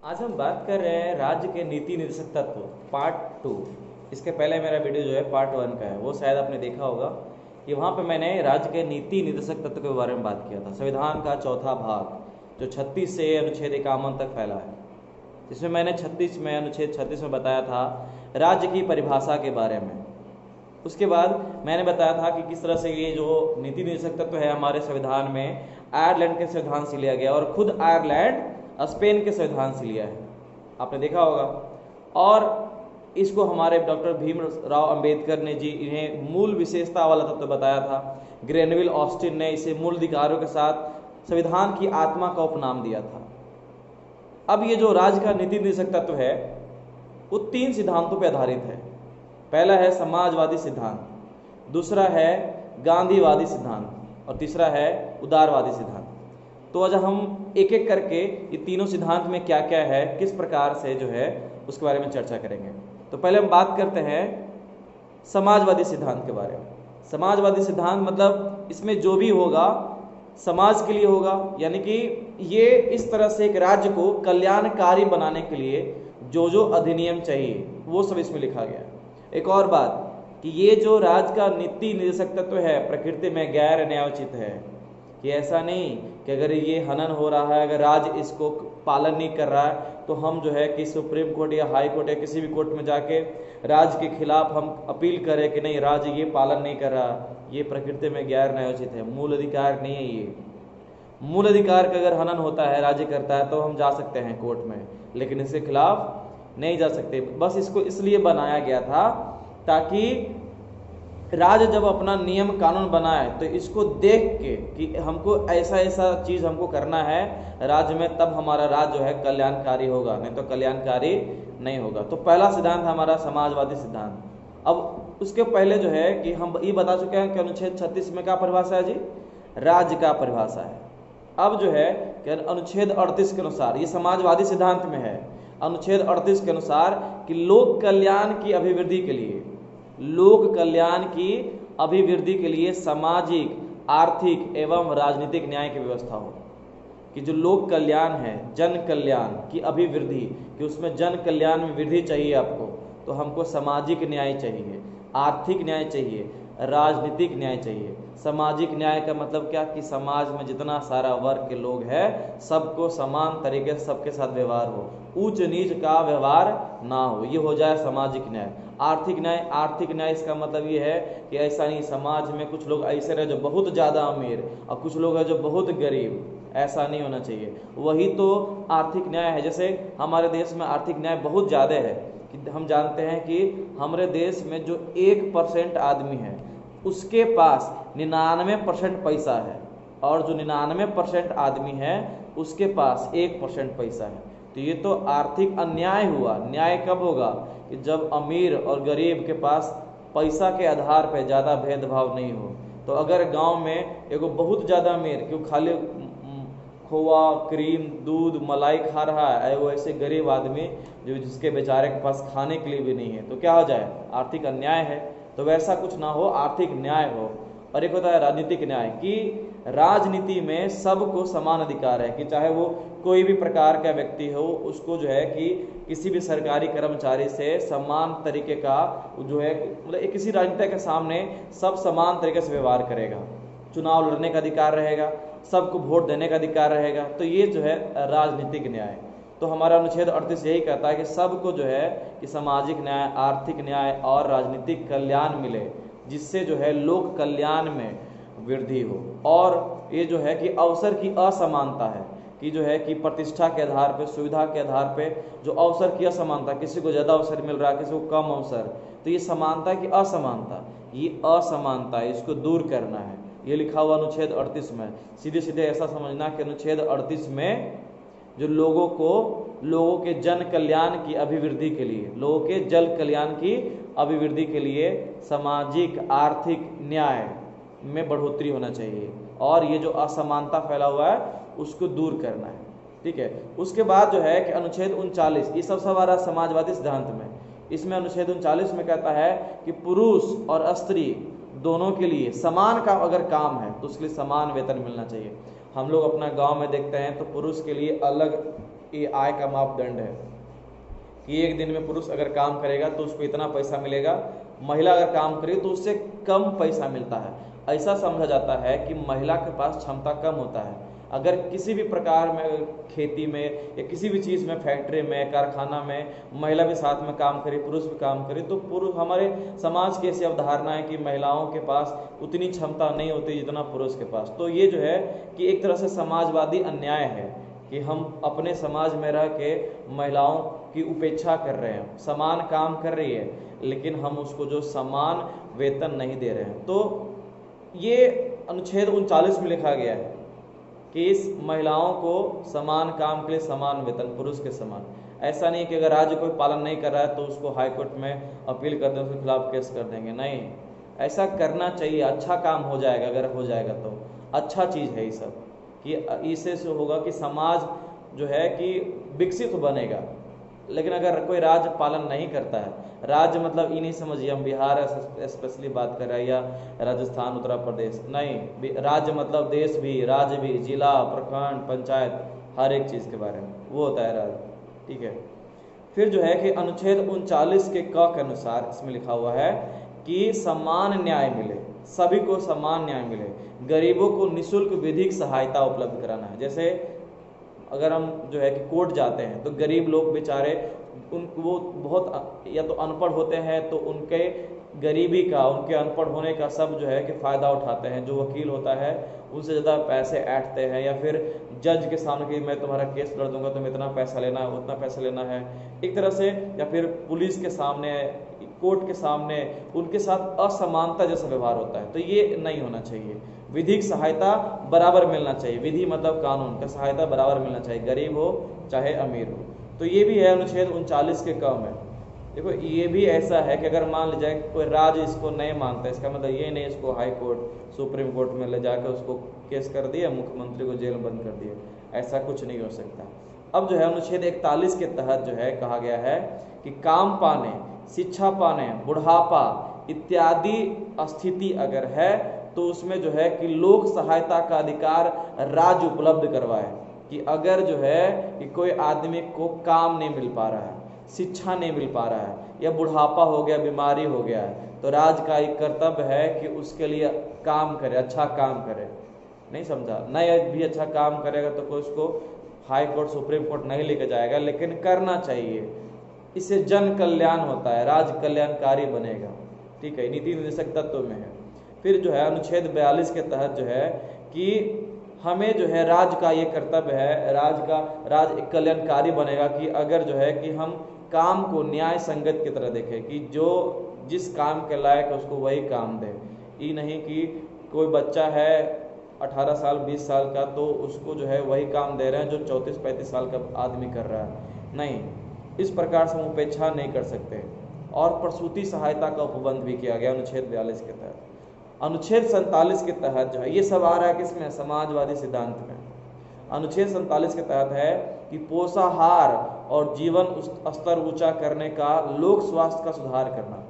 आज हम बात कर रहे हैं राज्य के नीति निर्देशक तत्व पार्ट 2। इसके पहले मेरा वीडियो जो है पार्ट 1 का है, वो शायद आपने देखा होगा कि वहाँ पे मैंने राज्य के नीति निर्देशक तत्व के बारे में बात किया था। संविधान का चौथा भाग जो 36 से अनुच्छेद 51 तक फैला है, जिसमें मैंने अनुच्छेद 36 में बताया था राज्य की परिभाषा के बारे में। उसके बाद मैंने बताया था कि किस तरह से ये जो नीति निर्देशक तत्व है हमारे संविधान में आयरलैंड के संविधान से लिया गया और खुद आयरलैंड स्पेन के संविधान से लिया है, आपने देखा होगा। और इसको हमारे डॉक्टर भीमराव अंबेडकर ने जी इन्हें मूल विशेषता वाला तत्व बताया था। ग्रेनविल ऑस्टिन ने इसे मूल अधिकारों के साथ संविधान की आत्मा का उपनाम दिया था। अब ये जो राज्य का नीति निर्देशक तत्व है वो 3 सिद्धांतों पर आधारित है। पहला है समाजवादी सिद्धांत, दूसरा है गांधीवादी सिद्धांत और तीसरा है उदारवादी सिद्धांत। तो आज हम एक एक करके ये तीनों सिद्धांत में क्या क्या है, किस प्रकार से जो है उसके बारे में चर्चा करेंगे। तो पहले हम बात करते हैं समाजवादी सिद्धांत के बारे में। समाजवादी सिद्धांत मतलब इसमें जो भी होगा समाज के लिए होगा, यानी कि ये इस तरह से एक राज्य को कल्याणकारी बनाने के लिए जो जो अधिनियम चाहिए वो सब इसमें लिखा गया है। एक और बात कि ये जो राज्य का नीति निर्देशक तत्व है प्रकृति में गैर न्यायोचित है, कि ऐसा नहीं कि अगर ये हनन हो रहा है, अगर राज्य इसको पालन नहीं कर रहा है तो हम जो है कि सुप्रीम कोर्ट या हाई कोर्ट या किसी भी कोर्ट में जाके राज्य के खिलाफ हम अपील करें कि नहीं राज्य ये पालन नहीं कर रहा, ये प्रकृति में गैर न्यायोचित है, मूल अधिकार नहीं है। ये मूल अधिकार का अगर हनन होता है, राज्य करता है, तो हम जा सकते हैं कोर्ट में, लेकिन इसके खिलाफ नहीं जा सकते। बस इसको इसलिए बनाया गया था ताकि राज्य जब अपना नियम कानून बनाए तो इसको देख के कि हमको ऐसा ऐसा चीज़ हमको करना है राज्य में, तब हमारा राज्य जो है कल्याणकारी होगा, नहीं तो कल्याणकारी नहीं होगा। तो पहला सिद्धांत है हमारा समाजवादी सिद्धांत। अब उसके पहले जो है कि हम ये बता चुके हैं कि अनुच्छेद 36 में क्या परिभाषा है जी, राज्य का परिभाषा है। अब जो है कि अनुच्छेद 38 के अनुसार, ये समाजवादी सिद्धांत में है, अनुच्छेद 38 के अनुसार कि लोक कल्याण की अभिवृद्धि के लिए, लोक कल्याण की अभिवृद्धि के लिए सामाजिक, आर्थिक एवं राजनीतिक न्याय की व्यवस्था हो। कि जो लोक कल्याण है, जन कल्याण की अभिवृद्धि, कि उसमें जन कल्याण में वृद्धि चाहिए आपको, तो हमको सामाजिक न्याय चाहिए, आर्थिक न्याय चाहिए, राजनीतिक न्याय चाहिए। सामाजिक न्याय का मतलब क्या कि समाज में जितना सारा वर्ग के लोग हैं सबको समान तरीके से सबके साथ व्यवहार हो, ऊंच नीच का व्यवहार ना हो, ये हो जाए सामाजिक न्याय। आर्थिक न्याय, आर्थिक न्याय इसका मतलब ये है कि ऐसा नहीं समाज में कुछ लोग ऐसे रहे जो बहुत ज़्यादा अमीर और कुछ लोग हैं जो बहुत गरीब, ऐसा नहीं होना चाहिए। वही तो आर्थिक न्याय है। जैसे हमारे देश में आर्थिक न्याय बहुत ज़्यादा है कि हम जानते हैं कि हमारे देश में जो 1% आदमी है उसके पास 99% पैसा है, और जो 99% आदमी है उसके पास 1% पैसा है। तो ये तो आर्थिक अन्याय हुआ। न्याय कब होगा कि जब अमीर और गरीब के पास पैसा के आधार पर ज़्यादा भेदभाव नहीं हो। तो अगर गांव में एगो बहुत ज़्यादा अमीर क्यों खाली खोआ, क्रीम, दूध, मलाई खा रहा है, वो ऐसे गरीब आदमी जो जिसके बेचारे के पास खाने के लिए भी नहीं है, तो क्या हो जाए, आर्थिक अन्याय है। तो वैसा कुछ ना हो, आर्थिक न्याय हो। और एक होता है राजनीतिक न्याय, कि राजनीति में सबको समान अधिकार है, कि चाहे वो कोई भी प्रकार का व्यक्ति हो, उसको जो है कि किसी भी सरकारी कर्मचारी से समान तरीके का जो है, मतलब किसी राजनीति के सामने सब समान तरीके से व्यवहार करेगा, चुनाव लड़ने का अधिकार रहेगा, सबको वोट देने का अधिकार रहेगा। तो ये जो है राजनीतिक न्याय। तो हमारा अनुच्छेद 38 यही कहता है कि सबको जो है कि सामाजिक न्याय, आर्थिक न्याय और राजनीतिक कल्याण मिले, जिससे जो है लोक कल्याण में वृद्धि हो। और ये जो है कि अवसर की असमानता है, कि जो है कि प्रतिष्ठा के आधार पे, सुविधा के आधार पे जो अवसर की असमानता, किसी को ज़्यादा अवसर मिल रहा है, किसी को कम अवसर, तो ये समानता की असमानता, ये असमानता है, इसको दूर करना है। ये लिखा हुआ अनुच्छेद 38 में। सीधे सीधे ऐसा समझना कि अनुच्छेद 38 में जो लोगों के जन कल्याण की अभिवृद्धि के लिए, लोगों के जल कल्याण की अभिवृद्धि के लिए सामाजिक, आर्थिक न्याय में बढ़ोतरी होना चाहिए, और ये जो असमानता फैला हुआ है उसको दूर करना है। ठीक है। उसके बाद जो है कि अनुच्छेद 39, ये सब हमारा समाजवादी सिद्धांत में, इसमें अनुच्छेद 39 में कहता है कि पुरुष और स्त्री दोनों के लिए समान का अगर काम है तो उसके लिए समान वेतन मिलना चाहिए। हम लोग अपना गांव में देखते हैं तो पुरुष के लिए अलग ये आय का मापदंड है कि एक दिन में पुरुष अगर काम करेगा तो उसको इतना पैसा मिलेगा, महिला अगर काम करेगी तो उससे कम पैसा मिलता है। ऐसा समझा जाता है कि महिला के पास क्षमता कम होता है। अगर किसी भी प्रकार में, खेती में या किसी भी चीज़ में, फैक्ट्री में, कारखाना में महिला भी साथ में काम करे, पुरुष भी काम करे, तो पुरुष, हमारे समाज की ऐसी अवधारणा है कि महिलाओं के पास उतनी क्षमता नहीं होती जितना पुरुष के पास। तो ये जो है कि एक तरह से समाजवादी अन्याय है कि हम अपने समाज में रह के महिलाओं की उपेक्षा कर रहे हैं। समान काम कर रही है लेकिन हम उसको जो समान वेतन नहीं दे रहे हैं। तो ये अनुच्छेद 39 में लिखा गया है कि इस महिलाओं को समान काम के लिए समान वेतन, पुरुष के समान। ऐसा नहीं कि अगर राज्य कोई पालन नहीं कर रहा है तो उसको हाई कोर्ट में अपील कर दें, उसके खिलाफ केस कर देंगे। नहीं, ऐसा करना चाहिए। अच्छा काम हो जाएगा, अगर हो जाएगा तो अच्छा चीज़ है ये सब, कि इससे से होगा कि समाज जो है कि विकसित बनेगा। लेकिन अगर कोई राज्य पालन नहीं करता है, राज्य मतलब ये नहीं समझिए हम बिहार स्पेशली बात कर रहे हैं या राजस्थान, उत्तर प्रदेश, नहीं, राज्य मतलब देश भी, राज्य भी, जिला, प्रखंड, पंचायत, हर एक चीज़ के बारे में वो होता है राज्य। ठीक है। फिर जो है कि अनुच्छेद 39 के क के अनुसार इसमें लिखा हुआ है कि समान न्याय मिले, सभी को समान न्याय मिले, गरीबों को निःशुल्क विधिक सहायता उपलब्ध कराना है। जैसे अगर हम जो है कि कोर्ट जाते हैं तो गरीब लोग बेचारे, वो बहुत या तो अनपढ़ होते हैं तो उनके गरीबी का, उनके अनपढ़ होने का सब जो है कि फ़ायदा उठाते हैं। जो वकील होता है उनसे ज़्यादा पैसे ऐंठते हैं, या फिर जज के सामने कि मैं तुम्हारा केस लड़ दूंगा, तुम्हें इतना पैसा लेना है, उतना पैसा लेना है, एक तरह से, या फिर पुलिस के सामने, कोर्ट के सामने उनके साथ असमानता जैसा व्यवहार होता है। तो ये नहीं होना चाहिए। विधिक सहायता बराबर मिलना चाहिए। विधि मतलब कानून का सहायता बराबर मिलना चाहिए, गरीब हो चाहे अमीर हो। तो ये भी है अनुच्छेद 39 के क में। देखो ये भी ऐसा है कि अगर मान लीजिए कोई राज्य इसको नहीं मानता, इसका मतलब ये नहीं इसको हाई कोर्ट, सुप्रीम कोर्ट में ले जाकर उसको केस कर दिया, मुख्यमंत्री को जेल बंद कर दिया, ऐसा कुछ नहीं हो सकता। अब जो है अनुच्छेद 41 के तहत जो है कहा गया है कि काम पाने, शिक्षा पाने, बुढ़ापा इत्यादि स्थिति अगर है तो उसमें जो है कि लोक सहायता का अधिकार राज्य उपलब्ध करवाए। कि अगर जो है कि कोई आदमी को काम नहीं मिल पा रहा है, शिक्षा नहीं मिल पा रहा है, या बुढ़ापा हो गया, बीमारी हो गया है, तो राज्य का एक कर्तव्य है कि उसके लिए काम करे, अच्छा काम करे। नहीं समझा? नहीं भी अच्छा काम करेगा तो कोई उसको हाई कोर्ट, सुप्रीम कोर्ट नहीं लेके जाएगा, लेकिन करना चाहिए। इससे जन कल्याण होता है, राज्य कल्याणकारी बनेगा। ठीक है, नीति निर्देशक तत्व में है। फिर जो है अनुच्छेद 42 के तहत जो है कि हमें जो है राज्य का ये कर्तव्य है, राज्य एक कल्याणकारी बनेगा कि अगर जो है कि हम काम को न्याय संगत की तरह देखें, कि जो जिस काम के लायक है उसको वही काम दें। ये नहीं कि कोई बच्चा है 18 साल 20 साल का तो उसको जो है वही काम दे रहे हैं जो 34-35 साल का आदमी कर रहा है। नहीं, इस प्रकार से हम उपेक्षा नहीं कर सकते। और प्रसूति सहायता का उपबंध भी किया गया अनुच्छेद 42 के तहत। अनुच्छेद 47 के तहत जो है, ये सब आ रहा है किसमें? समाजवादी सिद्धांत में। अनुच्छेद 47 के तहत है कि पोषाहार और जीवन स्तर ऊंचा करने का, लोक स्वास्थ्य का सुधार करना।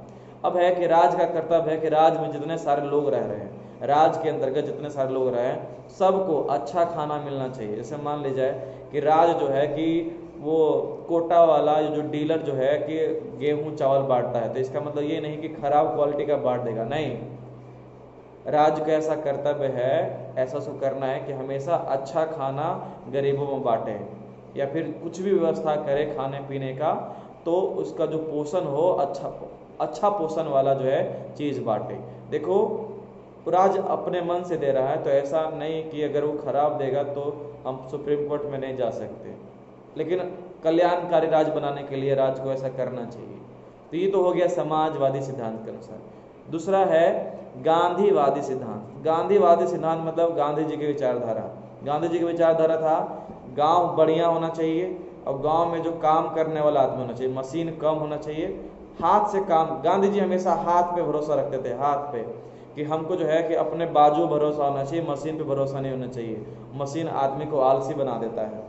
अब है कि राज्य का कर्तव्य है कि राज्य में जितने सारे लोग रह रहे हैं, राज्य के अंतर्गत जितने सारे लोग रहे हैं, सबको अच्छा खाना मिलना चाहिए। जैसे मान लीजिए कि राज्य जो है कि वो कोटा वाला जो डीलर जो है कि गेहूं चावल बांटता है, तो इसका मतलब ये नहीं कि खराब क्वालिटी का बांट देगा। नहीं, राज्य का ऐसा कर्तव्य है, ऐसा उसको करना है कि हमेशा अच्छा खाना गरीबों में बांटे, या फिर कुछ भी व्यवस्था करे खाने पीने का, तो उसका जो पोषण हो अच्छा पोषण वाला जो है चीज़ बांटे। देखो राज्य अपने मन से दे रहा है, तो ऐसा नहीं कि अगर वो खराब देगा तो हम सुप्रीम कोर्ट में नहीं जा सकते, लेकिन कल्याणकारी राज्य बनाने के लिए राज्य को ऐसा करना चाहिए। तो ये तो हो गया समाजवादी सिद्धांत के अनुसार। दूसरा है गांधीवादी सिद्धांत। गांधीवादी सिद्धांत मतलब गांधी जी की विचारधारा। गांधी जी की विचारधारा था गांव बढ़िया होना चाहिए, और गांव में जो काम करने वाला आदमी होना चाहिए, मशीन कम होना चाहिए, हाथ से काम। गांधी जी हमेशा हाथ पे भरोसा रखते थे, हाथ पे, कि हमको जो है कि अपने बाजू भरोसा होना चाहिए, मशीन पे भरोसा नहीं होना चाहिए। मशीन आदमी को आलसी बना देता है।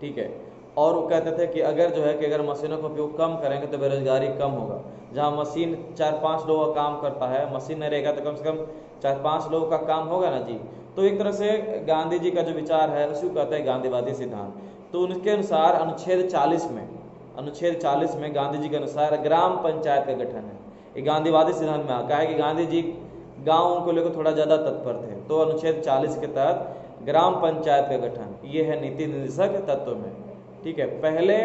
ठीक है। और वो कहते थे कि अगर जो है कि अगर मशीनों का उपयोग कम करेंगे तो बेरोजगारी कम होगा। जहाँ मशीन 4-5 लोगों का काम करता है, मशीन नहीं रहेगा तो कम से कम 4-5 लोगों का काम होगा ना जी। तो एक तरह से गांधी जी का जो विचार है उसी को कहते हैं गांधीवादी सिद्धांत। तो उनके अनुसार अनुच्छेद 40 में गांधी जी के अनुसार ग्राम पंचायत का गठन है। ये गांधीवादी सिद्धांत में कहा है कि गांधी जी गांवों को लेकर थोड़ा ज़्यादा तत्पर थे, तो अनुच्छेद 40 के तहत ग्राम पंचायत का गठन, ये है नीति निर्देशक तत्व में। ठीक है, पहले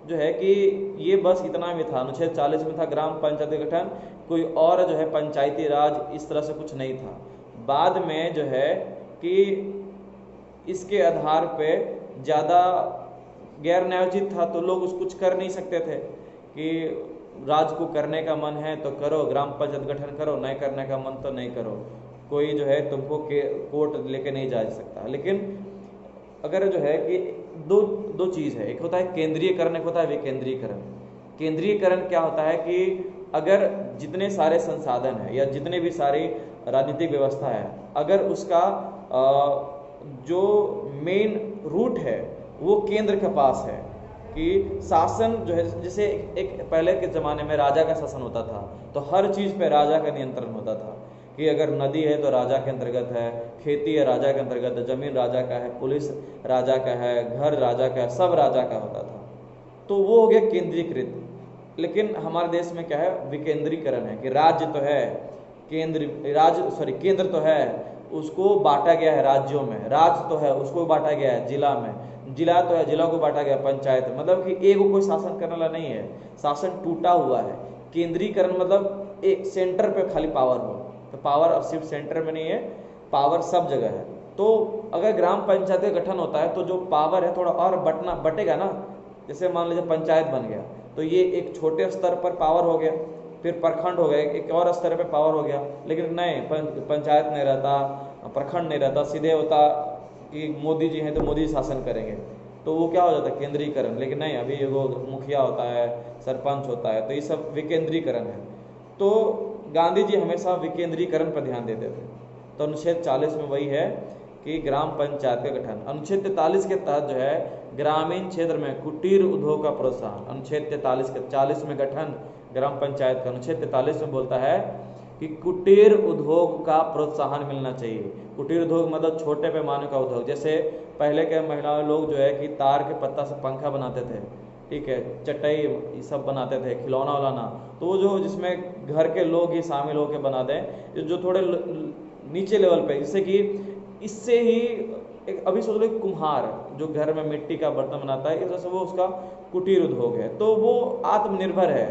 जो है कि ये बस इतना भी था, अनुच्छेद 40 में था ग्राम पंचायत का गठन, कोई और जो है पंचायती राज इस तरह से कुछ नहीं था। बाद में जो है कि इसके आधार पे ज़्यादा गैर न्यायोचित था, तो लोग उस कुछ कर नहीं सकते थे कि राज को करने का मन है तो करो, ग्राम पंचायत गठन करो, नहीं करने का मन तो नहीं करो, कोई जो है तुमको कोर्ट लेके नहीं जा सकता। लेकिन अगर जो है कि दो चीज़ है, एक होता है केंद्रीयकरण, एक होता है विकेंद्रीकरण। केंद्रीयकरण क्या होता है कि अगर जितने सारे संसाधन है या जितने भी सारी राजनीतिक व्यवस्था है, अगर उसका जो मेन रूट है वो केंद्र के पास है, कि शासन जो है, जैसे एक पहले के ज़माने में राजा का शासन होता था, तो हर चीज़ पे राजा का नियंत्रण होता था कि अगर नदी है तो राजा के अंतर्गत है, खेती है राजा के अंतर्गत है, जमीन राजा का है, पुलिस राजा का है, घर राजा का है, सब राजा का होता था। तो वो हो गया केंद्रीकृत। लेकिन हमारे देश में क्या है, विकेंद्रीकरण है कि राज्य तो है, केंद्र तो है, उसको बांटा गया है राज्यों में, राज्य तो है उसको बांटा गया है जिला में, जिला तो है जिला को बांटा गया पंचायत, मतलब कि एक कोई शासन करने वाला नहीं है, शासन टूटा हुआ है। केंद्रीकरण मतलब एक सेंटर पे खाली पावर हो, तो पावर अब सिर्फ सेंटर में नहीं है, पावर सब जगह है। तो अगर ग्राम पंचायत का गठन होता है तो जो पावर है थोड़ा और बटेगा ना। जैसे मान लीजिए पंचायत बन गया, तो ये एक छोटे स्तर पर पावर हो गया, फिर प्रखंड हो गया, एक और स्तर पे पावर हो गया। लेकिन नहीं, पंचायत नहीं रहता, प्रखंड नहीं रहता, सीधे होता कि मोदी जी हैं तो मोदी शासन करेंगे, तो वो क्या हो जाता है, केंद्रीकरण। लेकिन नहीं, अभी वो मुखिया होता है, सरपंच होता है, तो ये सब विकेंद्रीकरण है। तो गांधी जी हमेशा विकेंद्रीकरण पर ध्यान देते थे। तो अनुच्छेद 40 में वही है कि ग्राम पंचायत का गठन। अनुच्छेद 43 के तहत जो है ग्रामीण क्षेत्र में कुटीर उद्योग का प्रोत्साहन, अनुच्छेद 40 में गठन ग्राम पंचायत का। अनुच्छेद 43 में बोलता है कि कुटीर उद्योग का प्रोत्साहन मिलना चाहिए। कुटीर उद्योग मतलब छोटे पैमाने का उद्योग, जैसे पहले के महिला लोग जो है कि तार के पत्ता से पंखा बनाते थे, ठीक है, चटाई ये सब बनाते थे, खिलौना उलाना, तो वो जो जिसमें घर के लोग ही शामिल होकर बना दें, जो थोड़े नीचे लेवल पे, जिससे कि इससे ही एक अभी सोच लो कुम्हार जो घर में मिट्टी का बर्तन बनाता है, इस वजह से वो उसका कुटीर उद्योग है, तो वो आत्मनिर्भर है।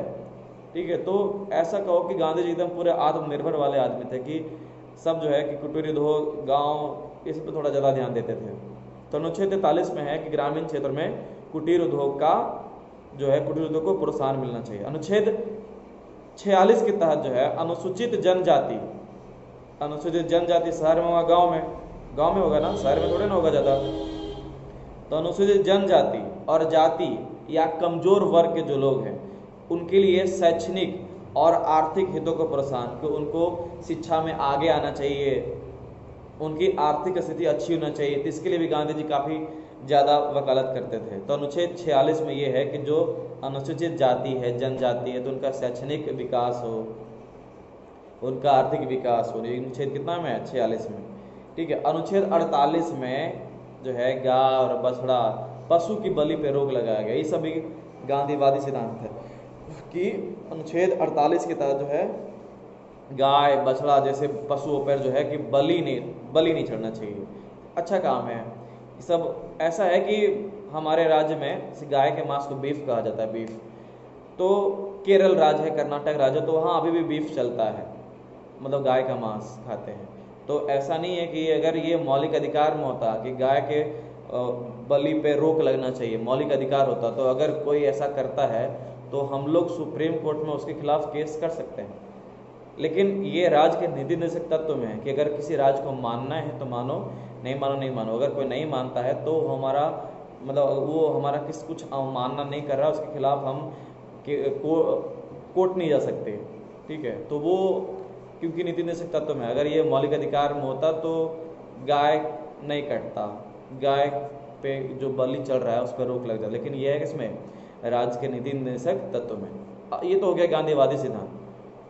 ठीक है, तो ऐसा कहो कि गांधी जी एकदम पूरे आत्मनिर्भर वाले आदमी थे कि सब जो है कि कुटीर उद्योग, गांव, इस पर थोड़ा ज़्यादा ध्यान देते थे। तो अनुच्छेद 43 में है कि ग्रामीण क्षेत्र में कुटीर उद्योग का जो है, कुटीर उद्योग को प्रोत्साहन मिलना चाहिए। अनुच्छेद 46 के तहत जो है अनुसूचित जनजाति, अनुसूचित जनजाति शहर में होगा, गाँव में होगा ना, शहर में थोड़े ना होगा ज़्यादा। तो अनुसूचित जनजाति और जाति या कमजोर वर्ग के जो लोग हैं उनके लिए शैक्षणिक और आर्थिक हितों को प्रोत्साहन, कि उनको शिक्षा में आगे आना चाहिए, उनकी आर्थिक स्थिति अच्छी होना चाहिए, तो इसके लिए भी गांधी जी काफ़ी ज़्यादा वकालत करते थे। तो अनुच्छेद 46 में ये है कि जो अनुसूचित जाति है, जनजाति है, तो उनका शैक्षणिक विकास हो, उनका आर्थिक विकास हो। अनुच्छेद कितना में है, 46 में। ठीक है, अनुच्छेद 48 में जो है गाय और बछड़ा, पशु की बलि पे रोक लगाया गया। ये सभी गांधीवादी सिद्धांत है कि अनुच्छेद 48 के तहत जो है गाय बछड़ा जैसे पशुओं पर जो है कि बलि नहीं चढ़ना चाहिए। अच्छा काम है। सब ऐसा है कि हमारे राज्य में गाय के मांस को बीफ कहा जाता है, बीफ। तो केरल राज्य है, कर्नाटक राज्य, तो वहाँ अभी भी बीफ चलता है, मतलब गाय का मांस खाते हैं। तो ऐसा नहीं है कि अगर ये मौलिक अधिकार में होता कि गाय के बलि पे रोक लगना चाहिए, मौलिक अधिकार होता, तो अगर कोई ऐसा करता है तो हम लोग सुप्रीम कोर्ट में उसके खिलाफ केस कर सकते हैं। लेकिन ये राज्य के नीति निर्देशक तत्व में है कि अगर किसी राज्य को मानना है तो मानो, नहीं मानो नहीं मानो। अगर कोई नहीं मानता है तो हमारा मतलब वो हमारा कुछ मानना नहीं कर रहा, उसके खिलाफ हम कोर्ट नहीं जा सकते। ठीक है, तो वो क्योंकि नीति निर्देशक तत्व में, अगर ये मौलिक अधिकार में होता तो गाय नहीं कटता, गाय पे जो बलि चल रहा है उस पर रोक लग जाए। लेकिन ये है कि इसमें राज्य के नीति निर्देशक तत्व में। ये तो हो गया गांधीवादी सिद्धांत।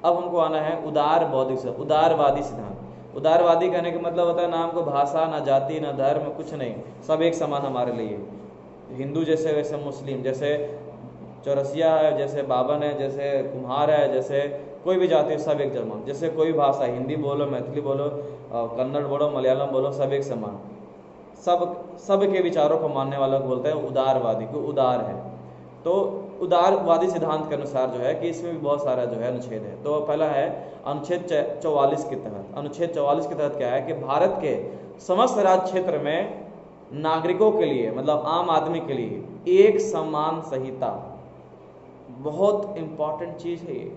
अब हमको आना है उदारवादी सिद्धांत। उदारवादी कहने का मतलब होता है ना हमको भाषा, ना जाति, ना धर्म, कुछ नहीं, सब एक समान हमारे लिए। हिंदू जैसे वैसे मुस्लिम, जैसे चौरसिया है, जैसे बावन है, जैसे कुम्हार है, जैसे कोई भी जाति सब एक समान, जैसे कोई भी भाषा, हिंदी बोलो, मैथिली बोलो, कन्नड़ बोलो, मलयालम बोलो, सब एक समान। सब के विचारों को मानने वालों को बोलते हैं उदारवादी, को उदार है। तो उदारवादी सिद्धांत के अनुसार जो है कि इसमें भी बहुत सारा जो है अनुच्छेद है। तो पहला है अनुच्छेद 44 के तहत। अनुच्छेद 44 के तहत क्या है कि भारत के समस्त राज्य क्षेत्र में नागरिकों के लिए, मतलब आम आदमी के लिए एक समान संहिता, बहुत इंपॉर्टेंट चीज है ये,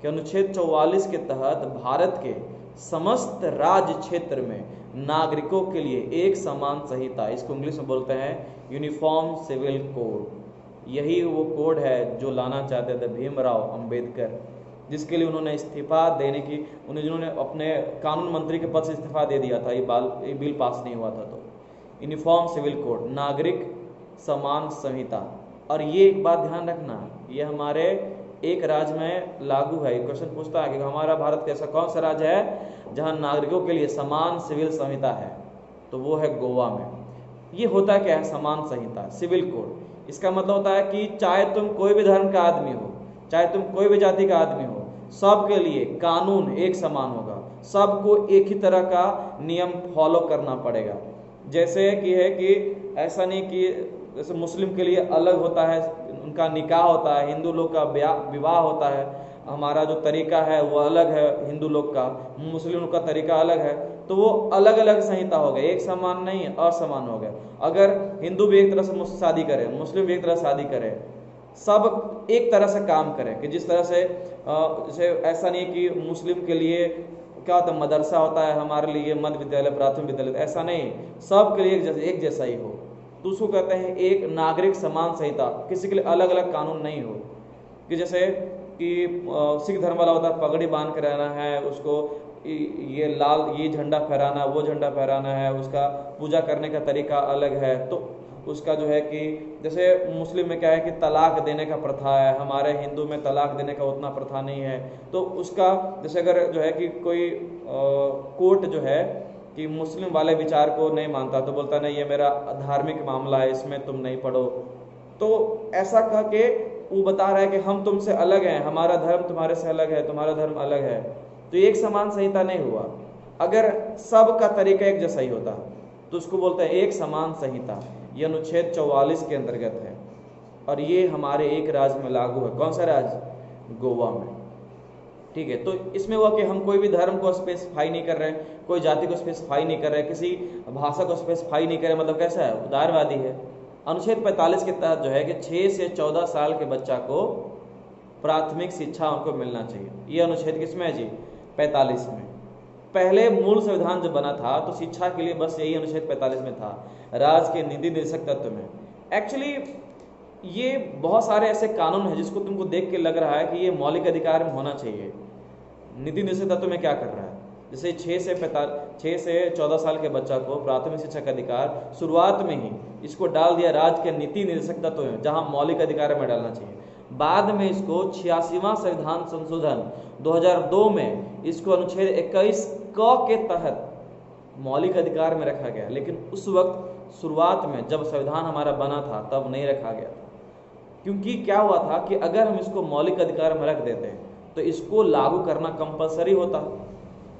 कि अनुच्छेद 44 के तहत भारत के समस्त राज्य क्षेत्र में नागरिकों के लिए एक समान संहिता, इसको इंग्लिश में बोलते हैं यूनिफॉर्म सिविल कोड। यही वो कोड है जो लाना चाहते थे भीमराव अंबेडकर, जिसके लिए उन्होंने इस्तीफा देने की, जिन्होंने अपने कानून मंत्री के पद से इस्तीफा दे दिया था, ये बिल पास नहीं हुआ था। तो यूनिफॉर्म सिविल कोड, नागरिक समान संहिता। और ये एक बात ध्यान रखना, ये हमारे एक राज्य में लागू है। क्वेश्चन पूछता है कि हमारा भारत का ऐसा कौन सा राज्य है जहां नागरिकों के लिए समान सिविल संहिता है, तो वो है गोवा में। ये होता क्या है समान संहिता, सिविल कोड? इसका मतलब होता है कि चाहे तुम कोई भी धर्म का आदमी हो, चाहे तुम कोई भी जाति का आदमी हो, सबके लिए कानून एक समान होगा, सबको एक ही तरह का नियम फॉलो करना पड़ेगा। जैसे कि है कि ऐसा नहीं कि जैसे मुस्लिम के लिए अलग होता है, उनका निकाह होता है, हिंदू लोग का विवाह होता है, हमारा जो तरीका है वो अलग है हिंदू लोग का, मुस्लिम लोग का तरीका अलग है, तो वो अलग अलग संहिता हो गए, एक समान नहीं, असमान हो गए। अगर हिंदू भी एक तरह से शादी करे, मुस्लिम भी एक तरह से शादी करे, सब एक तरह से काम करें, कि जिस तरह से जैसे ऐसा नहीं कि मुस्लिम के लिए क्या होता है मदरसा होता है, हमारे लिए मध्य विद्यालय, प्राथमिक विद्यालय, ऐसा नहीं, सब के लिए एक जैसा ही हो, तो उसको कहते हैं एक नागरिक समान संहिता। किसी के लिए अलग अलग कानून नहीं हो, कि जैसे कि सिख धर्म वाला होता है पगड़ी बांध के रहना है, उसको ये लाल ये झंडा फहराना, वो झंडा फहराना है, उसका पूजा करने का तरीका अलग है। तो उसका जो है कि जैसे मुस्लिम में क्या है कि तलाक देने का प्रथा है, हमारे हिंदू में तलाक देने का उतना प्रथा नहीं है। तो उसका जैसे अगर जो है कि कोई कोर्ट जो है कि मुस्लिम वाले विचार को नहीं मानता, तो बोलता नहीं ये मेरा धार्मिक मामला है, इसमें तुम नहीं पढ़ो। तो ऐसा कह के वो बता रहा है कि हम तुमसे अलग हैं, हमारा धर्म तुम्हारे से अलग है, तुम्हारा धर्म अलग है, तो एक समान संहिता नहीं हुआ। अगर सब का तरीका एक जैसा ही होता तो उसको बोलते हैं एक समान संहिता। यह अनुच्छेद 44 के अंतर्गत है और ये हमारे एक राज्य में लागू है। कौन सा राज्य? गोवा में। ठीक है, तो इसमें हुआ कि हम कोई भी धर्म को स्पेसिफाई नहीं कर रहे, कोई जाति को स्पेसिफाई नहीं कर रहे, किसी भाषा को स्पेसिफाई नहीं कर रहे, मतलब कैसा है? उदारवादी है। अनुच्छेद 45 के तहत जो है कि 6 से 14 साल के बच्चा को प्राथमिक शिक्षा उनको मिलना चाहिए। ये अनुच्छेद किसमें है जी? 45 में। पहले मूल संविधान जब बना था तो शिक्षा के लिए बस यही अनुच्छेद 45 में था, राज्य के नीति निर्देशक तत्व में। एक्चुअली ये बहुत सारे ऐसे कानून हैं जिसको तुमको देख के लग रहा है कि ये मौलिक अधिकार में होना चाहिए। नीति निर्देशक तत्व में क्या कर रहा है? जैसे 6 से 14 साल के बच्चा को प्राथमिक शिक्षा का अधिकार शुरुआत में ही इसको डाल दिया राज्य के नीति निर्देशक तत्व में, जहां मौलिक अधिकार में डालना चाहिए। बाद में इसको 86वां संविधान संशोधन 2002 में इसको अनुच्छेद 21 क के तहत मौलिक अधिकार में रखा गया, लेकिन उस वक्त शुरुआत में जब संविधान हमारा बना था तब नहीं रखा गया था। क्योंकि क्या हुआ था कि अगर हम इसको मौलिक अधिकार में रख देते तो इसको लागू करना कंपलसरी होता,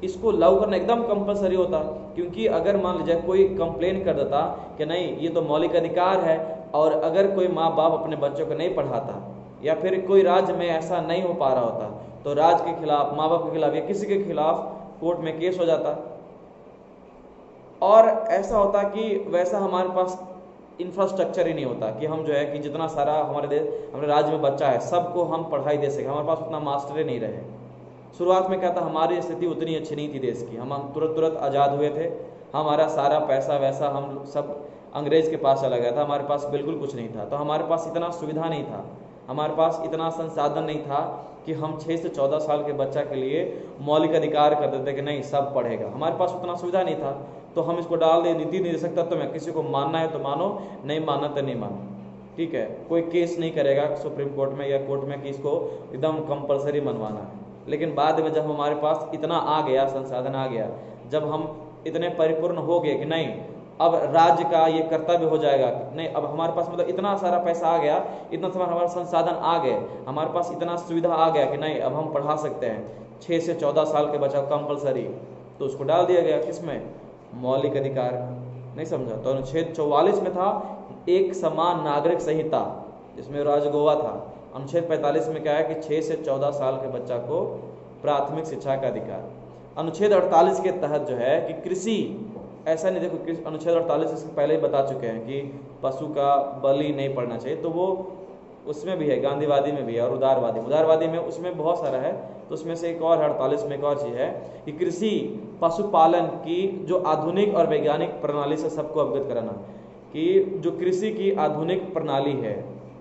इसको लागू करना एकदम कंपलसरी होता। क्योंकि अगर मान लीजिए कोई कंप्लेन कर देता कि नहीं ये तो मौलिक अधिकार है, और अगर कोई माँ बाप अपने बच्चों को नहीं पढ़ाता या फिर कोई राज्य में ऐसा नहीं हो पा रहा होता, तो राज्य के खिलाफ, माँ बाप के खिलाफ या किसी के खिलाफ कोर्ट में केस हो जाता। और ऐसा होता कि वैसा हमारे पास इंफ्रास्ट्रक्चर ही नहीं होता कि हम जो है कि जितना सारा हमारे राज्य में बच्चा है सबको हम पढ़ाई दे सके, हमारे पास उतना मास्टर ही नहीं रहे। शुरुआत में क्या था, हमारी स्थिति उतनी अच्छी नहीं थी देश की, हम तुरंत आज़ाद हुए थे, हमारा सारा पैसा वैसा हम सब अंग्रेज के पास चला गया था, हमारे पास बिल्कुल कुछ नहीं था। तो हमारे पास इतना सुविधा नहीं था, हमारे पास इतना संसाधन नहीं था कि हम 6 से 14 साल के बच्चा के लिए मौलिक अधिकार कर देते कि नहीं सब पढ़ेगा। हमारे पास उतना सुविधा नहीं था, तो हम इसको डाल दे नीति निर्देशक तत्व में। किसी को मानना है तो मानो, नहीं मानना तो नहीं मानो। ठीक है, कोई केस नहीं करेगा सुप्रीम कोर्ट में या कोर्ट में कि इसको एकदम कंपलसरी मनवाना है। लेकिन बाद में जब हमारे पास इतना आ गया, संसाधन आ गया, जब हम इतने परिपूर्ण हो गए कि नहीं अब राज्य का ये कर्तव्य हो जाएगा कि नहीं, अब हमारे पास मतलब इतना सारा पैसा आ गया, इतना सारा हमारे संसाधन आ गए, हमारे पास इतना सुविधा आ गया कि नहीं अब हम पढ़ा सकते हैं 6 से 14 साल के बच्चा कंपलसरी, तो उसको डाल दिया गया किसमें, मौलिक अधिकार। नहीं समझा? तो अनुच्छेद 44 में था एक समान नागरिक संहिता, जिसमें राजगोवा था। अनुच्छेद 45 में क्या है कि 6 से 14 साल के बच्चा को प्राथमिक शिक्षा का अधिकार। अनुच्छेद 48 के तहत जो है कि कृषि, ऐसा नहीं, देखो अनुच्छेद 48 इससे पहले ही बता चुके हैं कि पशु का बलि नहीं पड़ना चाहिए, तो वो उसमें भी है, गांधीवादी में भी है और उदारवादी में उसमें बहुत सारा है। तो उसमें से एक और 48 में एक और चीज़ है कि कृषि पशुपालन की जो आधुनिक और वैज्ञानिक प्रणाली से सबको अवगत कराना, कि जो कृषि की आधुनिक प्रणाली है,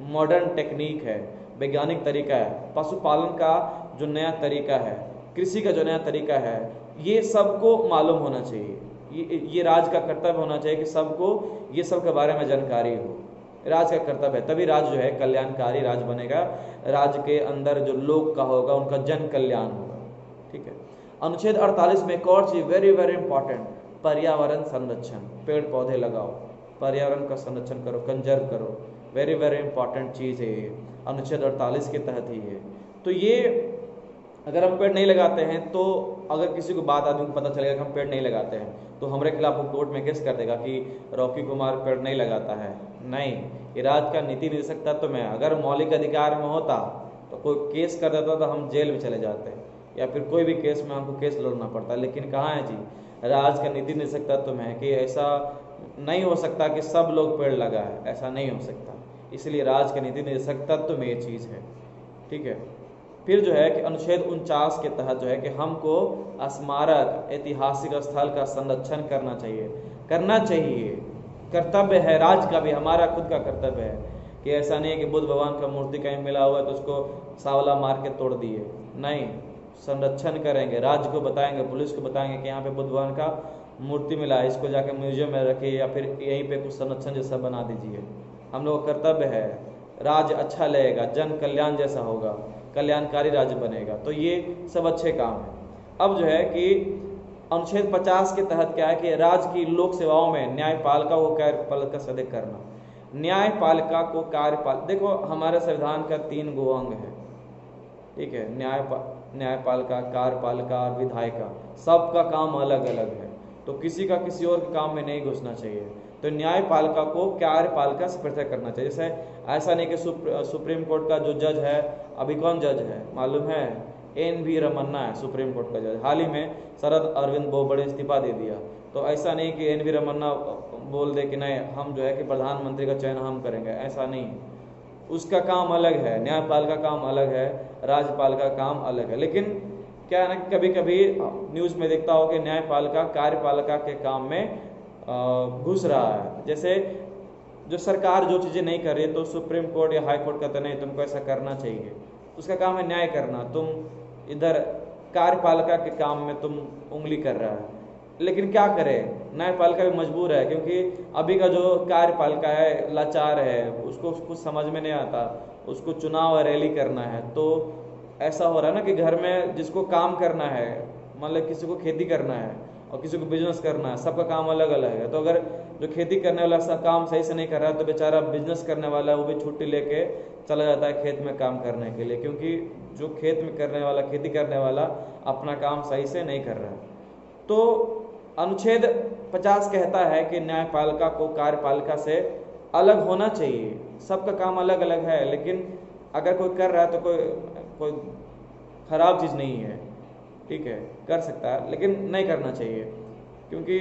मॉडर्न टेक्निक है, वैज्ञानिक तरीका है, पशुपालन का जो नया तरीका है, कृषि का जो नया तरीका है, ये सबको मालूम होना चाहिए। ये राज्य का कर्तव्य होना चाहिए कि सबको ये सब के बारे में जानकारी हो। राज्य का कर्तव्य है, तभी राज्य जो है कल्याणकारी राज्य बनेगा। राज्य के अंदर जो लोग का होगा उनका जन कल्याण होगा। ठीक है। अनुच्छेद 48 में एक और चीज वेरी वेरी इंपॉर्टेंट, पर्यावरण संरक्षण, पेड़ पौधे लगाओ, पर्यावरण का संरक्षण करो, कंजर्व करो, वेरी वेरी इंपॉर्टेंट चीज़ है ये, अनुच्छेद 48 के तहत ही है। तो ये अगर हम पेड़ नहीं लगाते हैं तो अगर किसी को बात आदमी को पता चलेगा कि हम पेड़ नहीं लगाते हैं तो हमारे खिलाफ वो कोर्ट में केस कर देगा कि रॉकी कुमार पेड़ नहीं लगाता है। नहीं, ये राज्य का नीति निदेशक तत्व में, अगर मौलिक अधिकार में होता तो कोई केस कर देता तो हम जेल में चले जाते या फिर कोई भी केस में हमको केस लड़ना पड़ता। लेकिन कहाँ है जी, राज्य का नीति निदेशक तत्व में है कि ऐसा नहीं हो सकता कि सब लोग पेड़ लगाए, ऐसा नहीं हो सकता। इसलिए राज्य का नीति निदेशक तत्व में ये चीज़ है। ठीक है। फिर जो है कि अनुच्छेद 49 के तहत जो है कि हमको स्मारक ऐतिहासिक स्थल का संरक्षण करना चाहिए, कर्तव्य है राज्य का भी, हमारा खुद का कर्तव्य है कि ऐसा नहीं है कि बुद्ध भगवान का मूर्ति कहीं मिला हुआ है तो उसको सावला मार के तोड़ दिए। नहीं, संरक्षण करेंगे, राज्य को बताएंगे, पुलिस को बताएंगे कि यहाँ पे बुद्ध भगवान का मूर्ति मिला है, इसको जाकर म्यूजियम में रखिए या फिर यहीं पे कुछ संरक्षण जैसा बना दीजिए। हम लोग का कर्तव्य है, राज्य अच्छा लगेगा, जन कल्याण जैसा होगा, कल्याणकारी राज्य बनेगा। तो ये सब अच्छे काम है। अब जो है कि अनुच्छेद 50 के तहत क्या है कि राज्य की लोक सेवाओं में न्यायपालिका को कार्यपालिका सदस्य करना। न्यायपालिका को देखो हमारे संविधान का 3 गो अंग है। ठीक है, न्यायपालिका, कार्यपालिका और विधायिका, सबका काम अलग अलग है, तो किसी का किसी और के काम में नहीं घुसना चाहिए। तो न्यायपालिका को कार्यपालिका से पृथक करना चाहिए। जैसे ऐसा नहीं कि सुप्रीम कोर्ट का जो जज है, अभी कौन जज है मालूम है, NV रमन्ना है सुप्रीम कोर्ट का जज। हाल ही में शरद अरविंद बोबड़े इस्तीफा दे दिया। तो ऐसा नहीं कि NV रमन्ना बोल दे कि नहीं हम जो है कि प्रधानमंत्री का चयन हम करेंगे, ऐसा नहीं। उसका काम अलग है, न्यायपालिका का काम अलग है, राज्यपालिका का काम अलग है। लेकिन क्या है ना, कभी कभी न्यूज़ में देखता हो कि न्यायपालिका कार्यपालिका के काम में घुस रहा है। जैसे जो सरकार जो चीज़ें नहीं कर रही तो सुप्रीम कोर्ट या हाई कोर्ट कहते नहीं तुमको ऐसा करना चाहिए, उसका काम है न्याय करना, तुम इधर कार्यपालिका के काम में तुम उंगली कर रहा है। लेकिन क्या करें, न्यायपालिका भी मजबूर है क्योंकि अभी का जो कार्यपालिका है लाचार है, उसको कुछ समझ में नहीं आता, उसको चुनाव रैली करना है। तो ऐसा हो रहा है ना कि घर में जिसको काम करना है, मतलब किसी को खेती करना है और किसी को बिजनेस करना है, सबका काम अलग अलग है। तो अगर जो खेती करने वाला सब काम सही से नहीं कर रहा है तो बेचारा बिजनेस करने वाला वो भी छुट्टी लेके चला जाता है खेत में काम करने के लिए, क्योंकि जो खेत में करने वाला, खेती करने वाला अपना काम सही से नहीं कर रहा है। तो अनुच्छेद 50 कहता है कि न्यायपालिका को कार्यपालिका से अलग होना चाहिए, सबका काम अलग अलग है। लेकिन अगर कोई कर रहा है तो कोई खराब चीज़ नहीं है, ठीक है, कर सकता है, लेकिन नहीं करना चाहिए। क्योंकि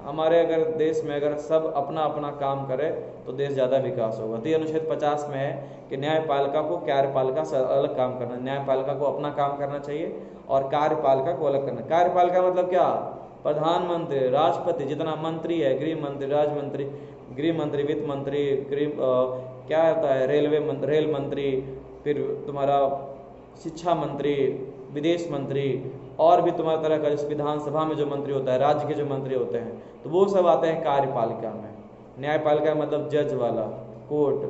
हमारे अगर देश में अगर सब अपना अपना काम करे तो देश ज़्यादा विकास होगा। तो ये अनुच्छेद 50 में है कि न्यायपालिका को कार्यपालिका से अलग काम करना, न्यायपालिका को अपना काम करना चाहिए और कार्यपालिका को अलग करना। कार्यपालिका मतलब क्या, प्रधानमंत्री, राष्ट्रपति, जितना मंत्री है, गृह मंत्री, राज्य मंत्री, गृह मंत्री, वित्त मंत्री, क्या होता है, रेल मंत्री, फिर तुम्हारा शिक्षा मंत्री, विदेश मंत्री, और भी तुम्हारा तरह का जिस विधानसभा में जो मंत्री होता है, राज्य के जो मंत्री होते हैं, तो वो सब आते हैं कार्यपालिका में। न्यायपालिका मतलब जज वाला, कोर्ट।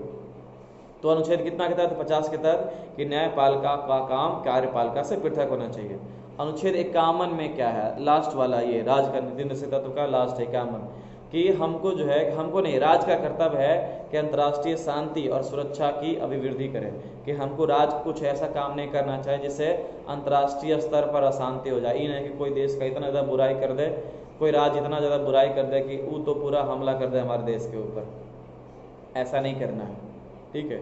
तो अनुच्छेद कितना के तहत, 50 के तहत, कि न्यायपालिका का काम कार्यपालिका से पृथक होना चाहिए। अनुच्छेद 51 में क्या है, लास्ट वाला, ये राज्य का नीति निदेशक तत्व का लास्ट है 51, कि हमको जो है, हमको नहीं, राज्य का कर्तव्य है कि अंतर्राष्ट्रीय शांति और सुरक्षा की अभिवृद्धि करें, कि हमको राज्य कुछ ऐसा काम नहीं करना चाहिए जिससे अंतर्राष्ट्रीय स्तर पर अशांति हो जाए। ये नहीं कि कोई देश का इतना ज़्यादा बुराई कर दे, कोई राज्य इतना ज़्यादा बुराई कर दे कि वो तो पूरा हमला कर दे हमारे देश के ऊपर। ऐसा नहीं करना है, ठीक है।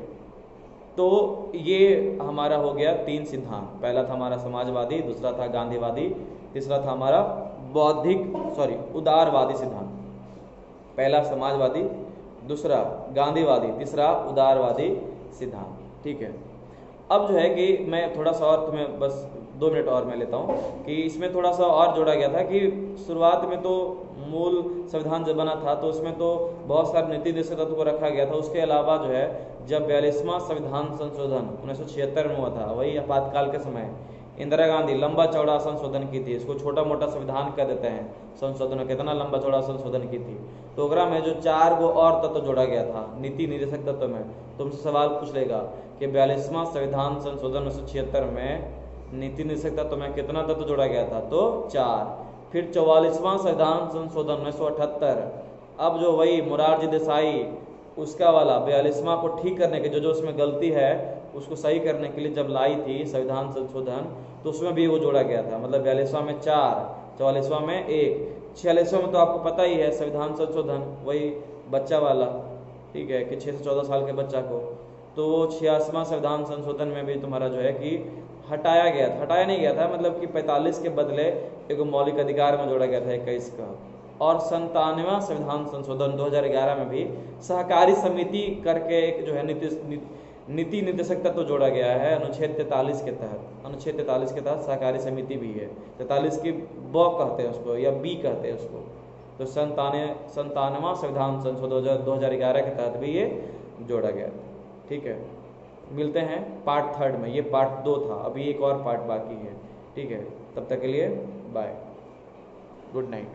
तो ये हमारा हो गया 3 सिद्धांत। पहला था हमारा समाजवादी, दूसरा था गांधीवादी, तीसरा था हमारा उदारवादी सिद्धांत। पहला समाजवादी, दूसरा गांधीवादी, तीसरा उदारवादी सिद्धांत, ठीक है। अब जो है कि मैं थोड़ा सा और तुम्हें बस 2 मिनट और मैं लेता हूँ कि इसमें थोड़ा सा और जोड़ा गया था कि शुरुआत में तो मूल संविधान जब बना था तो उसमें तो बहुत सारे नीति निर्देशक तत्व को रखा गया था। उसके अलावा जो है जब 42वां संविधान संशोधन 1976 में हुआ था, वही आपातकाल के समय इंदिरा गांधी लंबा चौड़ा संशोधन की थी। इसको छोटा मोटा संविधान कह देते हैं, संशोधन कितना लंबा चौड़ा संशोधन की थी। तो ओकरा में जो 4 गो और तत्व जोड़ा गया था नीति निर्देशक तत्व में, तुमसे सवाल पूछ लेगा कि 42वां संविधान संशोधन 1976 में नीति निर्देशक तत्व में कितना तत्व जोड़ा गया था, तो 4। फिर 44वां संविधान संशोधन 1978, अब जो वही मोरारजी देसाई उसका वाला 42वां को ठीक करने के जो उसमें गलती है उसको सही करने के लिए जब लाई थी संविधान संशोधन, तो उसमें भी वो जोड़ा गया था। मतलब 42वां में 4, 44वां में 1, 46वां में तो आपको पता ही है संविधान संशोधन वही बच्चा वाला, ठीक है, कि 6 से 14 साल के बच्चा को। तो 86वां संविधान संशोधन में भी तुम्हारा जो है कि हटाया नहीं गया था, मतलब कि 45 के बदले एक मौलिक अधिकार में जोड़ा गया था 21 का। और 97वां संविधान संशोधन 2011 में भी सहकारी समिति करके एक जो है नीति निर्देशक तत्व जोड़ा गया है अनुच्छेद 43 के तहत। अनुच्छेद 43 के तहत सहकारी समिति भी है, 43 की ब कहते हैं उसको या बी कहते हैं उसको। तो 97वां संविधान संशोधन 2011 के तहत भी ये जोड़ा गया, ठीक है। मिलते हैं पार्ट 3 में। ये पार्ट 2 था, अभी एक और पार्ट बाकी है, ठीक है। तब तक के लिए बाय, गुड नाइट।